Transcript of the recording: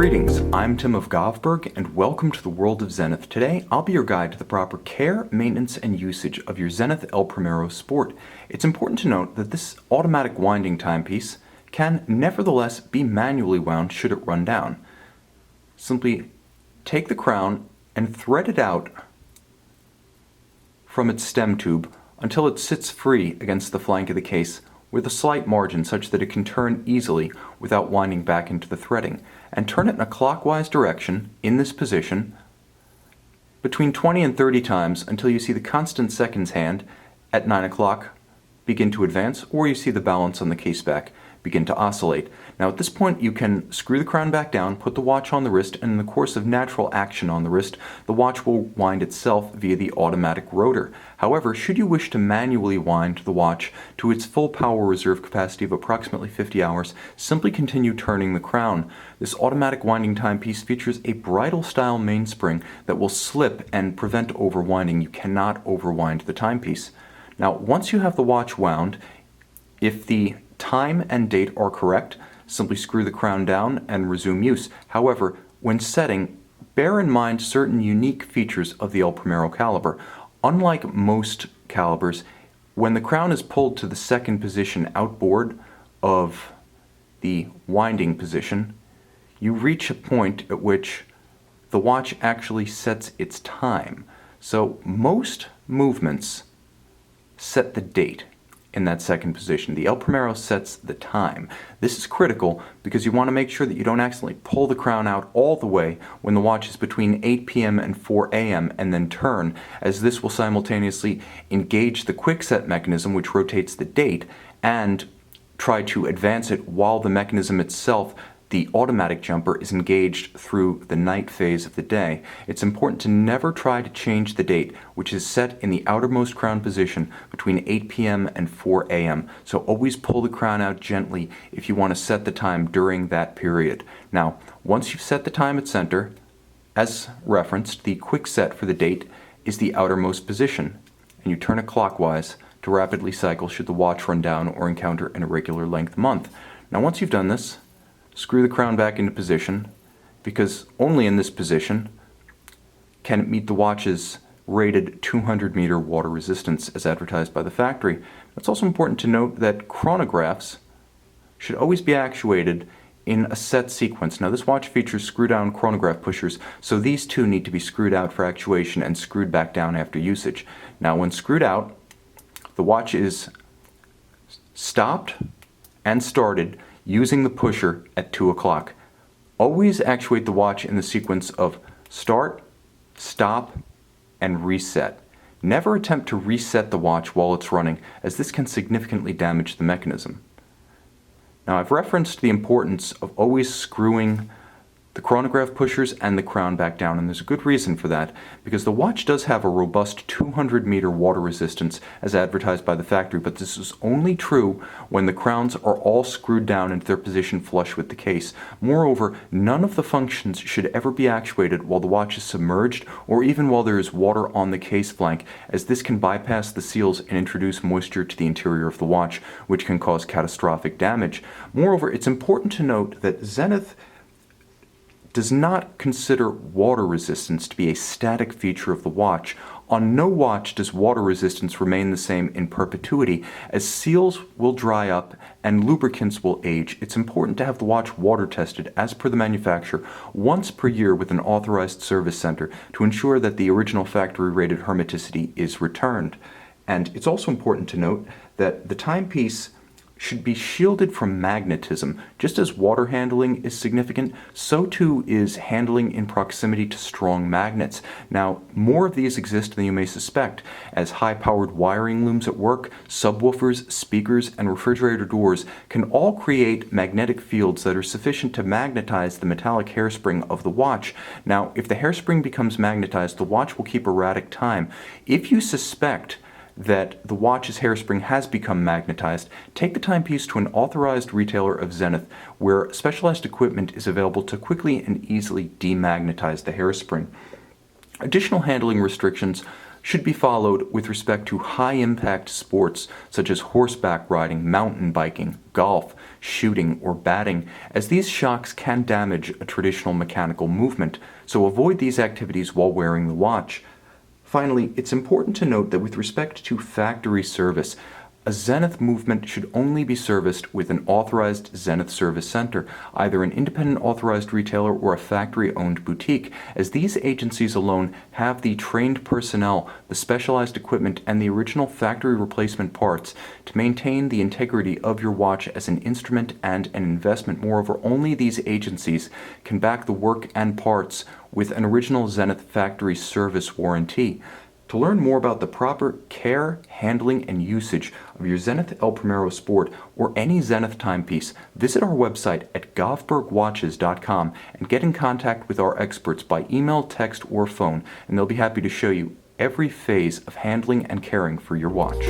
Greetings, I'm Tim of Govberg, and welcome to the World of Zenith. Today, I'll be your guide to the proper care, maintenance, and usage of your Zenith El Primero Sport. It's important to note that this automatic winding timepiece can nevertheless be manually wound should it run down. Simply take the crown and thread it out from its stem tube until it sits free against the flank of the case with a slight margin such that it can turn easily without winding back into the threading, and turn it in a clockwise direction in this position between 20 and 30 times until you see the constant seconds hand at 9 o'clock begin to advance, or you see the balance on the case back begin to oscillate. Now at this point you can screw the crown back down, put the watch on the wrist, and in the course of natural action on the wrist, the watch will wind itself via the automatic rotor. However, should you wish to manually wind the watch to its full power reserve capacity of approximately 50 hours, simply continue turning the crown. This automatic winding timepiece features a bridle style mainspring that will slip and prevent overwinding. You cannot overwind the timepiece. Now once you have the watch wound, if the time and date are correct, simply screw the crown down and resume use. However, when setting, bear in mind certain unique features of the El Primero caliber. Unlike most calibers, when the crown is pulled to the second position outboard of the winding position, you reach a point at which the watch actually sets its time. So most movements set the date in that second position. The El Primero sets the time. This is critical because you want to make sure that you don't accidentally pull the crown out all the way when the watch is between 8 p.m. and 4 a.m. and then turn, as this will simultaneously engage the quick set mechanism, which rotates the date, and try to advance it while the mechanism itself, the automatic jumper, is engaged through the night phase of the day. It's important to never try to change the date, which is set in the outermost crown position between 8 p.m. and 4 a.m. So always pull the crown out gently if you want to set the time during that period. Now, once you've set the time at center, as referenced, the quick set for the date is the outermost position, and you turn it clockwise to rapidly cycle should the watch run down or encounter an irregular length month. Now once you've done this, screw the crown back into position, because only in this position can it meet the watch's rated 200 meter water resistance as advertised by the factory. It's also important to note that chronographs should always be actuated in a set sequence. Now this watch features screw down chronograph pushers, so these two need to be screwed out for actuation and screwed back down after usage. Now when screwed out, the watch is stopped and started using the pusher at 2 o'clock. Always actuate the watch in the sequence of start, stop, and reset. Never attempt to reset the watch while it's running, as this can significantly damage the mechanism. Now I've referenced the importance of always screwing the chronograph pushers and the crown back down, and there's a good reason for that, because the watch does have a robust 200 meter water resistance as advertised by the factory, but this is only true when the crowns are all screwed down into their position flush with the case. Moreover, none of the functions should ever be actuated while the watch is submerged or even while there is water on the case flank, as this can bypass the seals and introduce moisture to the interior of the watch, which can cause catastrophic damage. Moreover, it's important to note that Zenith does not consider water resistance to be a static feature of the watch. On no watch does water resistance remain the same in perpetuity, as seals will dry up and lubricants will age. It's important to have the watch water tested as per the manufacturer once per year with an authorized service center to ensure that the original factory rated hermeticity is returned. And it's also important to note that the timepiece should be shielded from magnetism. Just as water handling is significant, so too is handling in proximity to strong magnets. Now, more of these exist than you may suspect, as high-powered wiring looms at work, subwoofers, speakers, and refrigerator doors can all create magnetic fields that are sufficient to magnetize the metallic hairspring of the watch. Now, if the hairspring becomes magnetized, the watch will keep erratic time. If you suspect that the watch's hairspring has become magnetized, take the timepiece to an authorized retailer of Zenith, where specialized equipment is available to quickly and easily demagnetize the hairspring. Additional handling restrictions should be followed with respect to high-impact sports such as horseback riding, mountain biking, golf, shooting, or batting, as these shocks can damage a traditional mechanical movement, so avoid these activities while wearing the watch. Finally, it's important to note that with respect to factory service, a Zenith movement should only be serviced with an authorized Zenith service center, either an independent authorized retailer or a factory-owned boutique, as these agencies alone have the trained personnel, the specialized equipment, and the original factory replacement parts to maintain the integrity of your watch as an instrument and an investment. Moreover, only these agencies can back the work and parts with an original Zenith factory service warranty. To learn more about the proper care, handling, and usage of your Zenith El Primero Sport or any Zenith timepiece, visit our website at govbergwatches.com and get in contact with our experts by email, text, or phone, and they'll be happy to show you every phase of handling and caring for your watch.